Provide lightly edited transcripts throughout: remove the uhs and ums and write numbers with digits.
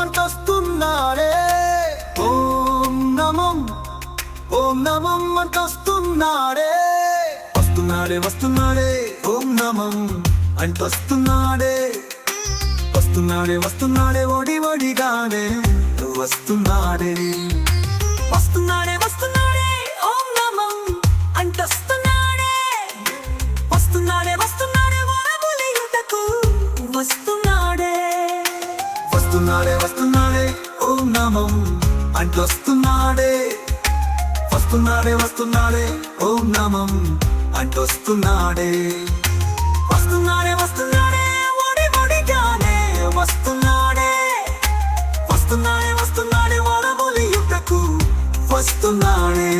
అంటొస్తున్నాడే. ఓం నమం ఓం నమం అంటొస్తున్నాడే. వస్తున్నాడే వస్తున్నాడే ఓం నమం అంటొస్తున్నాడే. వస్తున్నాడే వస్తున్నాడే ఒడి ఒడిగానే వస్తున్నాడే. వస్తున్నాడే వస్తున్నాడే ఓం నమం అంటొస్తున్నాడే. వస్తున్నాడే వస్తున్నాడే వరములియుటకు వస్తున్నాడే. వస్తున్నాడే వస్తున్నాడే ఓం నమం అంటొస్తున్నాడే. వస్తున్నాడే వస్తున్నాడే ఓం నమం అంటొస్తున్నాడే. వస్తున్నాడే వస్తున్నాడే ఒడి ఒడిగానే వస్తున్నాడే. వస్తున్నాడే వస్తున్నాడే వరములియుటకు వస్తున్నాడే.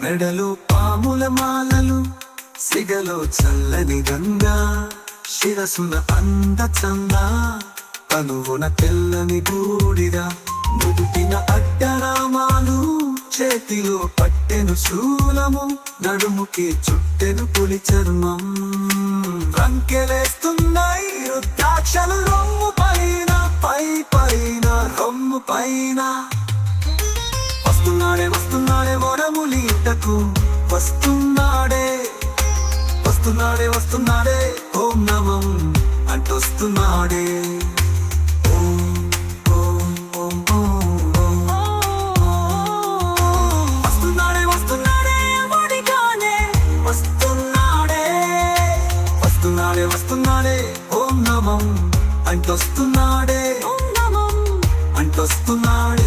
మెడలో పాముల మాలలు, సిగలో చల్లని గంగా, శిరసున అందచంద, తనువున తెల్లని బూడిద, నుదుటిన అడ్డరామాలు, చేతిలో పట్టెను శూలము, నడుముకి చుట్టెను పులి చర్మం. రంకెలేస్తున్నాయి రుద్రాక్షలు రొమ్ము పైన, పై పైన రొమ్ము పైన. వస్తున్నాడే వస్తున్నాడే వరములియుటకు వస్తున్నాడే. వస్తున్నాడే వస్తున్నాడే ఓం నమం అంటొస్తున్నాడే. వస్తున్నాడే వస్తున్నాడే ఒడిగానే వస్తున్నాడే. వస్తున్నాడే వస్తున్నాడే ఓం నమం అంటొస్తున్నాడే. ఓం నమం అంటొస్తున్నాడే.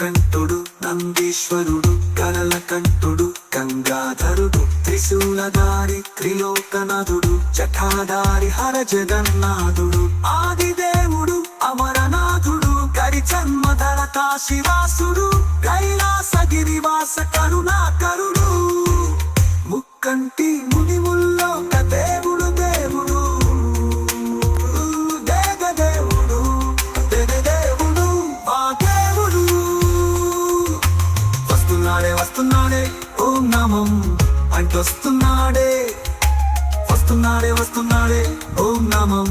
కంఠుడు నందీశ్వరుడు, కరల కంఠుడు గంగాధరుడు, త్రిశూలధారి త్రిలోకనాథుడు, జటాధారి హర జగన్నాథుడు, ఆదిదేవుడు అమరనాథుడు, కరిచర్మధర కాశీవాసుడు, కైలాసగిరివాస కరుణాకరుడు, ముక్కంటి మునిముల్లోక దేవుడు దేవుడు, దేగదేవుడు దేగదేవుడు వాదేవుడు. వస్తున్నాడే వస్తున్నాడే ఓం నమం అంటొస్తున్నాడే. వస్తున్నాడే వస్తున్నాడే ఓం నమం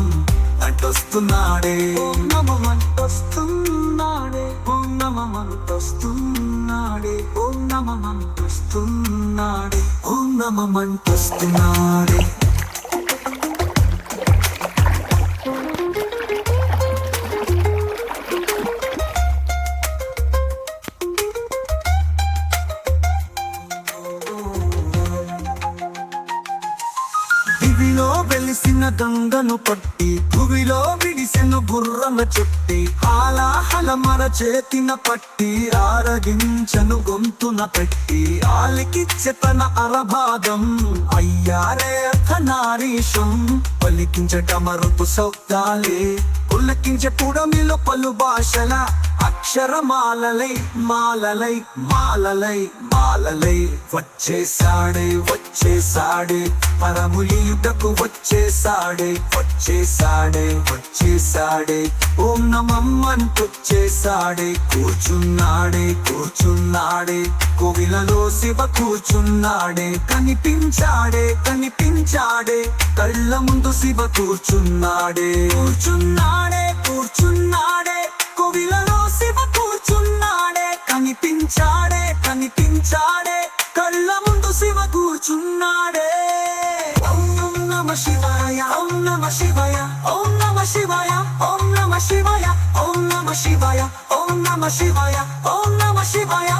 అంటొస్తున్నాడే. ఓం నమం అంటొస్తున్నాడే. ఓం నమం అంటొస్తున్నాడే. ఓం నమం అంటొస్తున్నాడే. ఓం నమం అంటొస్తున్నాడే. దివిలో వెలిసిన గంగను పట్టి, భువిలో విడిసిన గుర్రమ చుట్టి, హాలాహలమర చేతిన పట్టి, ఆరగించను గొంతున పెట్టి, ఆలికిచ్చే తన అరభాగం అయ్యారే అర్ధనారీశం. పలికించట మరుపు శబ్దాలే, పులకించే పుడమిలో పలు భాషల అక్షరమాలలై మాలలై మాలలై మాలలై. వచ్చేసాడే వచ్చేసాడే పరములియుటకు వచ్చేసాడే. వచ్చేసాడే వచ్చేసాడే ఓం నమం అంటొచ్చేసాడే. కూర్చున్నాడే కూర్చున్నాడే కోవిలలో శివ కూర్చున్నాడే. కనిపించాడే కనిపించాడే కళ్ళ ముందు శివ కూర్చున్నాడే. కూర్చున్నాడే కూర్చున్నాడే కోవిలలో శివ కూర్చున్నాడే. కనిపించాడే కనిపించాడే కళ్ళ ముందు శివ కూర్చున్నాడే. ఓం నమ శివాయ ఓం నమ శివాయ ఓం నమ శివాయ ఓం నమ శివాయ ఓం నమ శివాయ ఓం నమ శివాయ ఓం నమ శివాయ.